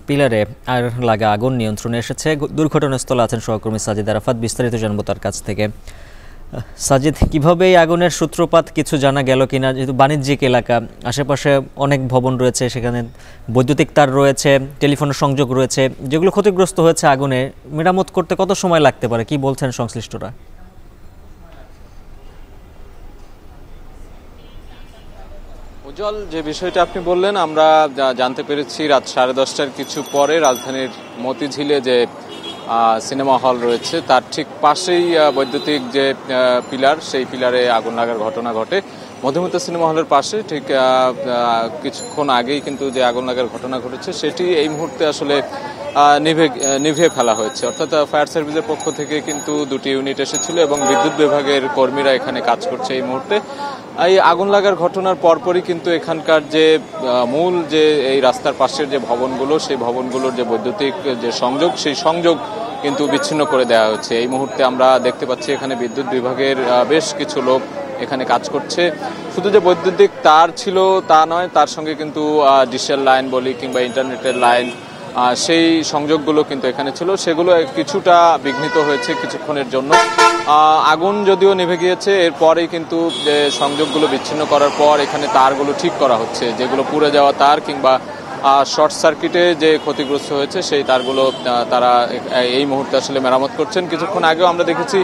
পিলারে আর লাগা আগুন নিয়ন্ত্রণে এসেছে। দুর্ঘটনাস্থলে আছেন সহকর্মী সাজিদ আরাফাত, বিস্তারিত জানবো তার কাছ থেকে। সাজিদ, কিভাবে এই আগুনের সূত্রপাত কিছু জানা গেল কিনা? যেহেতু বাণিজ্যিক এলাকা, আশেপাশে অনেক ভবন রয়েছে, সেখানে বৈদ্যুতিক তার রয়েছে, টেলিফোনের সংযোগ রয়েছে, যেগুলো ক্ষতিগ্রস্ত হয়েছে আগুনে মেরামত করতে কত সময় লাগতে পারে, কি বলছেন সংশ্লিষ্টরা? উজ্জ্বল, যে বিষয়টা আপনি বললেন, আমরা জানতে পেরেছি রাত 10:30টার কিছু পরে রাজধানীর মতিঝিলে যে সিনেমা হল রয়েছে তার ঠিক পাশেই বৈদ্যুতিক যে পিলার, সেই পিলারে আগুন লাগার ঘটনা ঘটে। মধুমিতা সিনেমা হলের পাশে ঠিক কিছুক্ষণ আগেই কিন্তু যে আগুন লাগার ঘটনা ঘটেছে সেটি এই মুহূর্তে আসলে নিভিয়ে ফেলা হয়েছে। অর্থাৎ ফায়ার সার্ভিসের পক্ষ থেকে কিন্তু দুটি ইউনিট এসেছিল এবং বিদ্যুৎ বিভাগের কর্মীরা এখানে কাজ করছে এই মুহূর্তে। এই আগুন লাগার ঘটনার পরপরই কিন্তু এখানকার যে মূল যে এই রাস্তার পাশের যে ভবনগুলো, সেই ভবনগুলোর যে বৈদ্যুতিক যে সংযোগ, সেই সংযোগ কিন্তু বিচ্ছিন্ন করে দেওয়া হয়েছে। এই মুহূর্তে আমরা দেখতে পাচ্ছি এখানে বিদ্যুৎ বিভাগের বেশ কিছু লোক এখানে কাজ করছে। শুধু যে বৈদ্যুতিক তার ছিল তা নয়, তার সঙ্গে কিন্তু ডিশের লাইন বলি কিংবা ইন্টারনেটের লাইন, সেই সংযোগগুলো কিন্তু এখানে ছিল, সেগুলো কিছুটা বিঘ্নিত হয়েছে কিছুক্ষণের জন্য। আগুন যদিও নিভে গিয়েছে, এরপরেই কিন্তু যে সংযোগগুলো বিচ্ছিন্ন করার পর এখানে তারগুলো ঠিক করা হচ্ছে, যেগুলো পুড়ে যাওয়া তার কিংবা শর্ট সার্কিটে যে ক্ষতিগ্রস্ত হয়েছে সেই তারগুলো তারা এই মুহূর্তে আসলে মেরামত করছেন। কিছুক্ষণ আগেও আমরা দেখেছি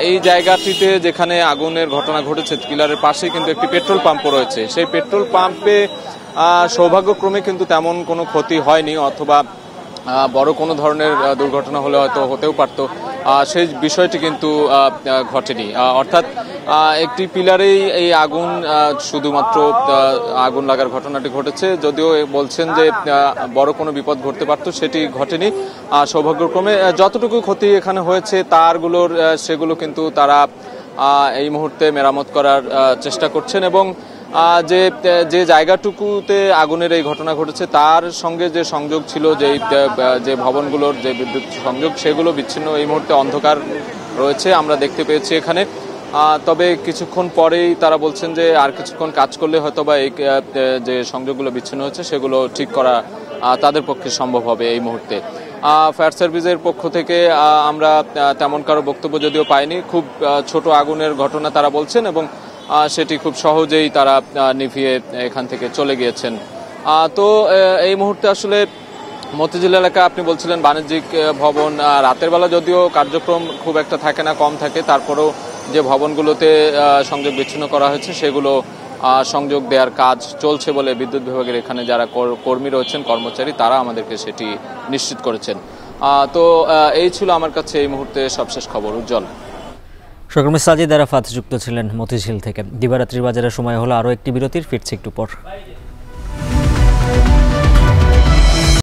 এই জায়গাটিতে যেখানে আগুনের ঘটনা ঘটেছে পিলারের পাশে কিন্তু একটি পেট্রোল পাম্পও রয়েছে। সেই পেট্রোল পাম্পে সৌভাগ্যক্রমে কিন্তু তেমন কোনো ক্ষতি হয়নি, অথবা বড় কোনো ধরনের দুর্ঘটনা হলে হয়তো হতেও পারত, সেই বিষয়টি কিন্তু ঘটেনি। অর্থাৎ একটি পিলারেই এই আগুন, শুধুমাত্র আগুন লাগার ঘটনাটি ঘটেছে। যদিও বলছেন যে বড় কোনো বিপদ ঘটতে পারত, সেটি ঘটেনি। সৌভাগ্যক্রমে যতটুকু ক্ষতি এখানে হয়েছে তারগুলোর, সেগুলো কিন্তু তারা এই মুহূর্তে মেরামত করার চেষ্টা করছেন এবং যে জায়গাটুকুতে আগুনের এই ঘটনা ঘটেছে তার সঙ্গে যে সংযোগ ছিল, যে ভবনগুলোর যে বিদ্যুৎ সংযোগ, সেগুলো বিচ্ছিন্ন, এই মুহূর্তে অন্ধকার রয়েছে আমরা দেখতে পেয়েছি এখানে। তবে কিছুক্ষণ পরেই তারা বলছেন যে আর কিছুক্ষণ কাজ করলে হয়তো বা এই যে সংযোগগুলো বিচ্ছিন্ন হচ্ছে সেগুলো ঠিক করা তাদের পক্ষে সম্ভব হবে এই মুহূর্তে। ফায়ার সার্ভিসের পক্ষ থেকে আমরা তেমন কারো বক্তব্য যদিও পাইনি। খুব ছোট আগুনের ঘটনা তারা বলছেন এবং সেটি খুব সহজেই তারা নিভিয়ে এখান থেকে চলে গিয়েছেন। তো এই মুহূর্তে আসলে মতিঝিল এলাকা, আপনি বলছিলেন বাণিজ্যিক ভবন, রাতের বেলা যদিও কার্যক্রম খুব একটা থাকে না, কম থাকে, তারপরেও যে ভবনগুলোতে সংযোগ বিচ্ছিন্ন করা হয়েছে সেগুলো সংযোগ দেওয়ার কাজ চলছে বলে বিদ্যুৎ বিভাগের এখানে যারা কর্মী রয়েছেন, কর্মচারী, তারা আমাদেরকে সেটি নিশ্চিত করেছেন। তো এই ছিল আমার কাছে এই মুহূর্তে সবশেষ খবর। উজ্জ্বল। সহকর্মী সাজিদ আরাফাত যুক্ত ছিলেন মতিঝিল থেকে। দিবারাত্রির বাজারের সময় হলো আরও একটি বিরতির, ফিরছে একটু পর।